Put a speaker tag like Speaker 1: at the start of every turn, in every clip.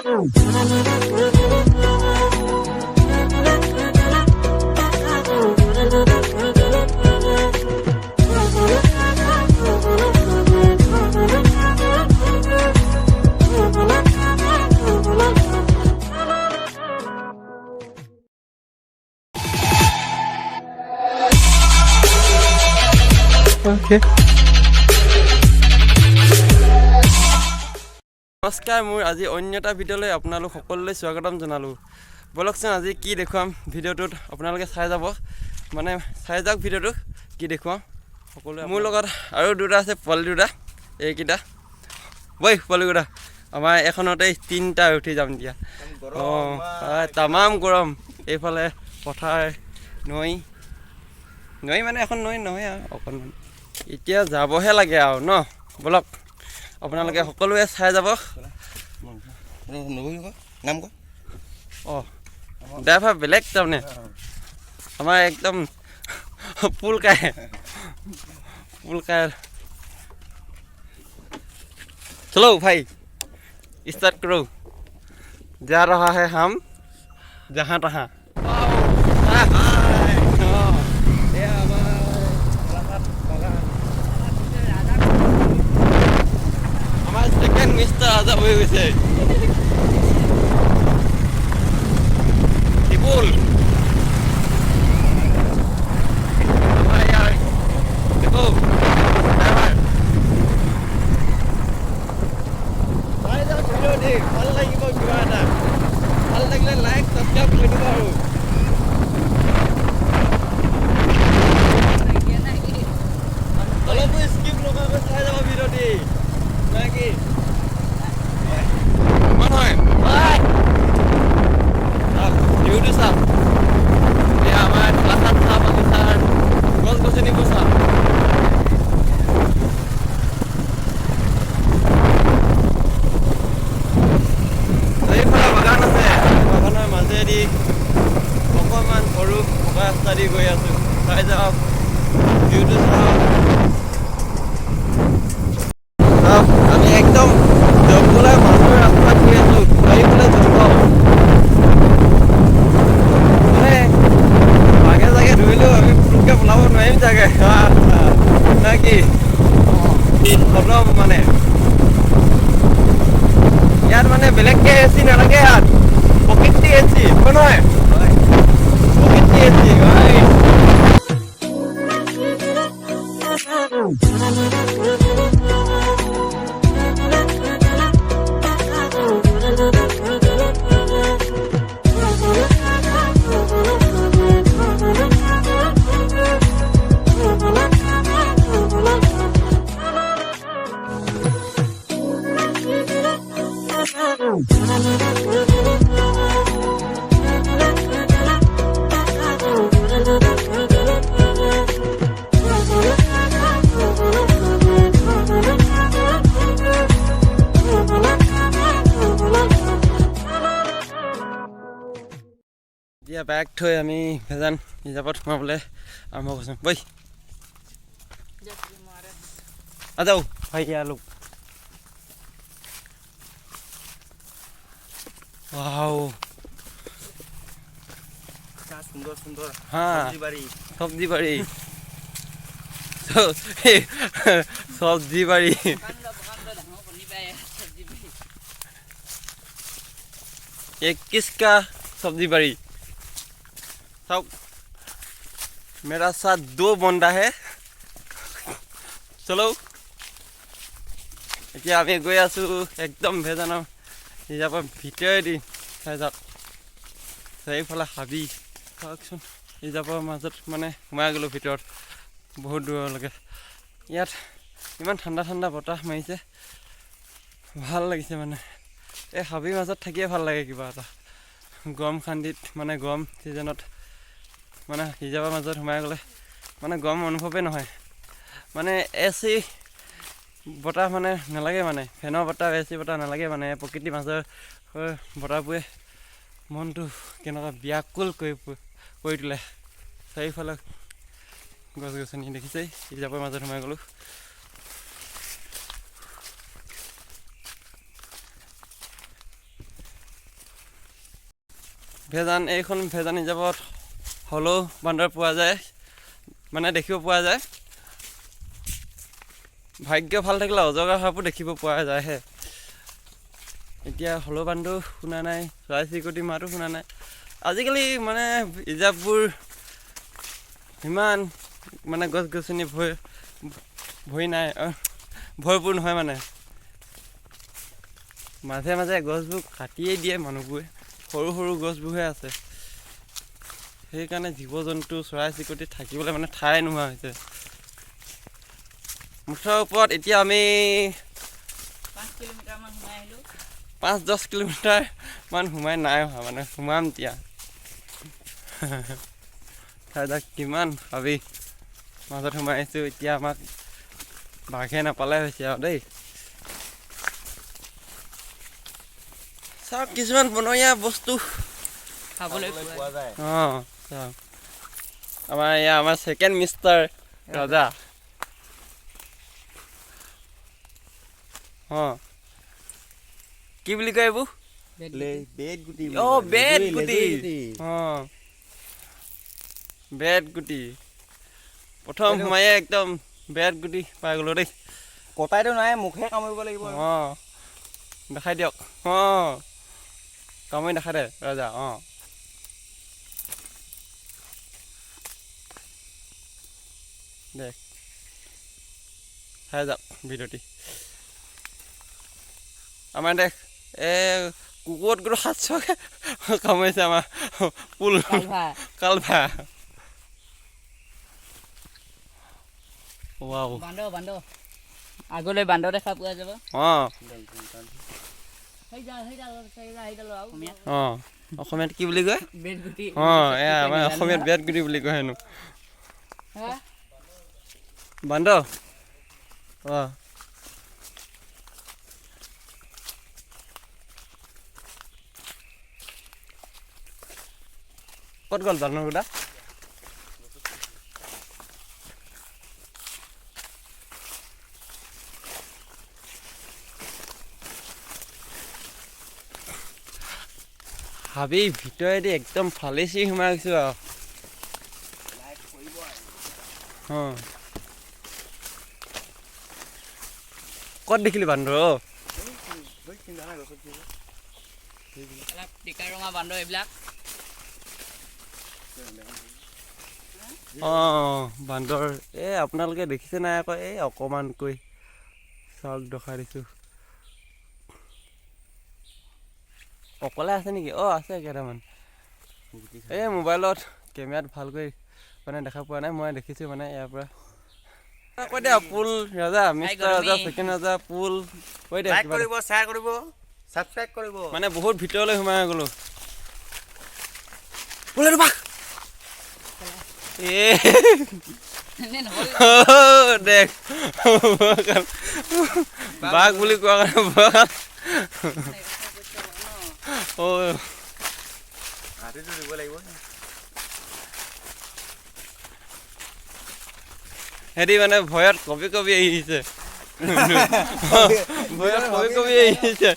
Speaker 1: Okay. নমস্কাৰ মোৰ আজি অন্য এটা ভিডিঅ'লৈ আপোনালোক সকলোলৈ স্বাগতম জনালোঁ বলকচোন আজি কি দেখুৱাম ভিডিঅ'টোত আপোনালোকে চাই যাব মানে চাই যাওক ভিডিঅ'টো কি দেখুৱাম সকলোৱে মোৰ লগত আৰু দুটা আছে পোৱালি দুটা এইকেইটা বৈ পোৱালি দুটা আমাৰ এখনতে তিনিটা উঠি যাম এতিয়া অঁ তামাম গৰম এইফালে পথাৰ নৈ মানে এখন নৈ নহয় আৰু অকণমান এতিয়া যাবহে লাগে আৰু ন বলক আপোনালোকে সকলোৱে চাই যাব অঁ ড্ৰাইভাৰ বেলেগ তাৰমানে আমাৰ একদম পুলকাই चलो भाई स्टार्ट करो जा रहा है हम जहाँ तहाँ हमारे सेकंड मिस्टर आजा हुए वैसे टिपुल देखो ভাল লাগিব কিবা এটা ভাল লাগিলে লাইক সাবস্ক্রাইব কৰি দিব আৰু অলপ স্কিপ নকৰাকৈ চাই যাব ভিডিঅ'টি নাকি নহয় ভিডিঅ'টো চাওক এয়া আমাৰ ঢলাখাত চাহ বাগিচাৰ গছ গছনিবোৰ চাওক মাজেদি অকণমান সৰু পকা ৰাস্তা দি গৈ আছোঁ চাই যাওক ভিউটো চাওক আমি একদম জংঘলৰ মাজৰ ৰাস্তাত গৈ আছোঁ চাৰিওফালে জংঘল মানে ভাগে চাগে ধৰিলেও আমি পুৰুষকৈ পলাব নোৱাৰিম চাগে নে কি খতম মানে ইয়াত মানে বেলেগকৈ এচি নালাগে ইয়াত প্রকৃতি এসি মনে হয় প্রকৃতি এসি ভাই এতিয়া বেগ থৈ আমি ভেজান হিচাপত সোমাবলৈ আৰম্ভ কৰিছোঁ বৈ আজাও ভাইয়া লোক वाओ क्या सुंदर सुंदर हाँ सब्जी बाड़ी सब्जी बाड़ी ये किसका सब्जी बाड़ी सब मेरा साथ दो बंदा है चलो এতিয়া আমি গৈ আছোঁ একদম ভেজানৰ হিচাপৰ ভিতৰেদি চাই যাওক চাৰিওফালে হাবি চাওকচোন হিচাপৰ মাজত মানে সোমাই গ'লোঁ ভিতৰত বহুত দূৰলৈকে ইয়াত ইমান ঠাণ্ডা ঠাণ্ডা বতাহ মাৰিছে ভাল লাগিছে মানে এই হাবিৰ মাজত থাকিয়ে ভাল লাগে কিবা এটা গৰম শান্তিত মানে গৰম ছিজনত মানে হিচাপৰ মাজত সোমাই গ'লে মানে গৰম অনুভৱেই নহয় মানে এচি বতাহ মানে নালাগে মানে ফেনৰ বতাহ এচি বতাহ নালাগে মানে প্ৰকৃতিৰ মাজৰ বতাহবোৰে মনটো কেনেকুৱা ব্যাকুল কৰি তোলে চাৰিওফালে গছ গছনি দেখিছেই হিচাপৰ মাজত সোমাই গ'লোঁ ভেজান এইখন ভেজান হিচাপত হলৌ বান্দৰ পোৱা যায় মানে দেখিব পোৱা যায় ভাগ্য ভাল থাকিলে অজগৰ সাপো দেখিব পোৱা যায়হে এতিয়া হলৌ বান্দৰ শুনা নাই চৰাই চিৰিকটি মাতো শুনা নাই আজিকালি মানে ৰিজাৰ্ভবোৰ ইমান মানে গছ গছনি ভৰি নাই ভৰপূৰ নহয় মানে মাজে মাজে গছবোৰ কাটিয়েই দিয়ে মানুহবোৰে সৰু সৰু গছবোৰহে আছে সেইকাৰণে জীৱ জন্তু চৰাই চিৰিকটি থাকিবলৈ মানে ঠাই নোহোৱা হৈছে মুঠৰ ওপৰত এতিয়া আমি 5-10 কিলোমিটাৰ মান সোমাই নাই অহা মানে সোমাম এতিয়া কিমান ভাবি মাজত সোমাই আহিছোঁ এতিয়া আমাক বাঘে নাপালে হৈছে আৰু দেই চাওক কিছুমান বনৰীয়া বস্তু খাবলৈ পোৱা যায় চাওক আমাৰ ছেকেণ্ড মিষ্টাৰ ৰজা কি বুলি কয় এইবোৰ বেত গুটি প্ৰথম সোমায়ে একদম বেত গুটি পাই গ'লো দেই
Speaker 2: কটাইটো নাই মুখে কামুৰিব লাগিব
Speaker 1: দেখাই দিয়ক কামুৰি দেখাই দে ৰজা দেখ খাই যাওক ভিডিঅ'টি আমাৰ দেখ কুকুৰত গৰু 700কে কামুৰিছে আমাৰ পুল কালভা
Speaker 3: আগলৈ বান্দৰ দেখা পোৱা যাব
Speaker 1: অসমীয়াত কি বুলি কয় আমাৰ অসমীয়াত বেত গুটি বুলি কয় হেনো বান্দৰ ক'ত গ'ল বান্দৰকেইটা হাবি ভিতৰেদি একদম ফালিচি সোমাই গৈছোঁ আৰু ক'ত দেখিলি বান্দৰ
Speaker 3: টিকা বান্দৰ এইবিলাক
Speaker 1: বান্দৰ আপোনালোকে দেখিছে নাই আকৌ অকণমানকৈ চাওক দেখাই দিছোঁ অকলে আছে নেকি আছে কেইটামান মোবাইলত কেমেৰাত ভালকৈ মানে দেখা পোৱা নাই মই দেখিছোঁ মানে ইয়াৰ পৰা কৈ দিয়া পুল ৰজা মিষ্টাৰ ৰজা ছেকেণ্ড ৰজা পুল কৈ দিয়া
Speaker 2: শ্বেয়াৰ কৰিব ছাবস্ক্ৰাইব কৰিব
Speaker 1: মানে বহুত ভিতৰলৈ সোমাই গ'লো দেখ বাঘ বুলি কোৱা কাৰণে হেৰি মানে ভয়ত কবি কবি আহিছে ভয়ত কবি কবি আহিছে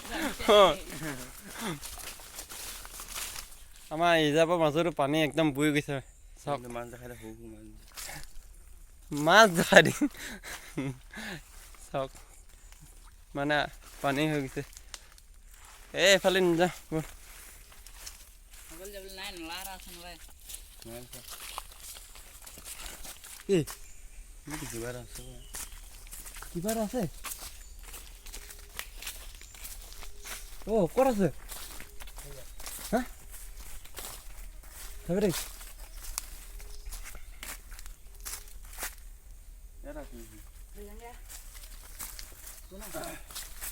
Speaker 1: আমাৰ ৰিজাৰ্ভৰ মাজতো পানী একদম বুৰি গৈছে চাওক মাছ দেখাই দিম চাওক মানে পানী হৈ গৈছে এইফালে নাযা কিবা আছে ক'ত আছে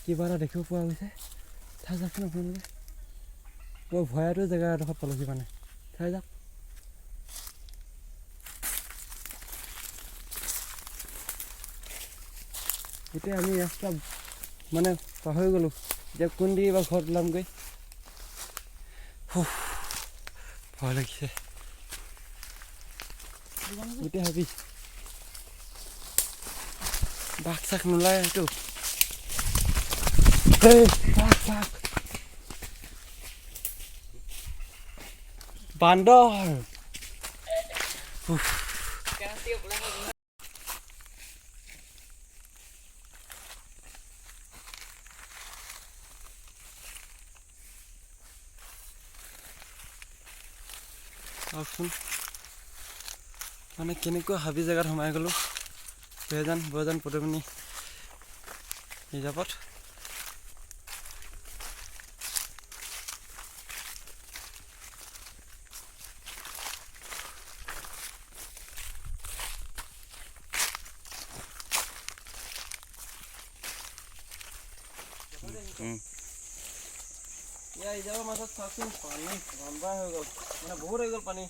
Speaker 1: কিবা এটা দেখিব পোৱা গৈছে চাই যাওকচোন আপোনালোকে বৰ ভয়াতো জেগা এডোখৰত পালোহি মানে চাই যাওক এতিয়া আমি ৰাস্তা মানে পাহৰি গ'লোঁ এতিয়া কোন দি বা ঘৰত ওলামগৈ ভয় লাগিছে এতিয়া ভাবি বাঘ চাঘ নোলায় এইটো বাঘ বান্দৰ চাওকচোন মানে কেনেকুৱা হাবি জেগাত সোমাই গ'লোঁ বৈজান পদুমণি হিচাপত হিচাপৰ মাজত চাওকচোন পানী লম্বা হৈ গ'ল মানে বহুত হৈ গ'ল পানী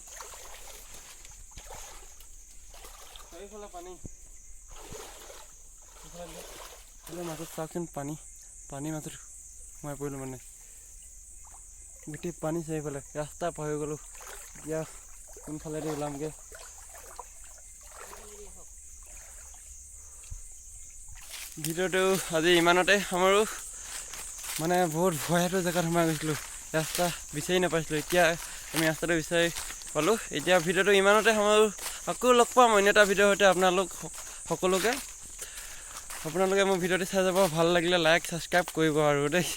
Speaker 1: চাৰিওফালে পানী মাজত চাওকচোন পানীৰ মাজত সোমাই পৰিলোঁ মানে গোটেই পানী চাৰিওফালে ৰাস্তা পাৰ হৈ গ'লোঁ এতিয়া কোনফালেদি ওলামগৈ ভিডিঅ'টো আজি ইমানতে সামৰোঁ মানে বহুত ভয়াতুৰ জেগাত সোমাই গৈছিলোঁ ৰাস্তা বিচাৰি নাপাইছিলোঁ এতিয়া আমি ৰাস্তাটো বিচাৰি পালোঁ এতিয়া ভিডিঅ'টো ইমানতে সামৰোঁ আকৌ লগ পাম অন্য এটা ভিডিঅ'ৰ সৈতে আপোনালোকে মোৰ ভিডিঅ'টো চাই যাব ভাল লাগিলে লাইক ছাবস্ক্ৰাইব কৰিব আৰু দেই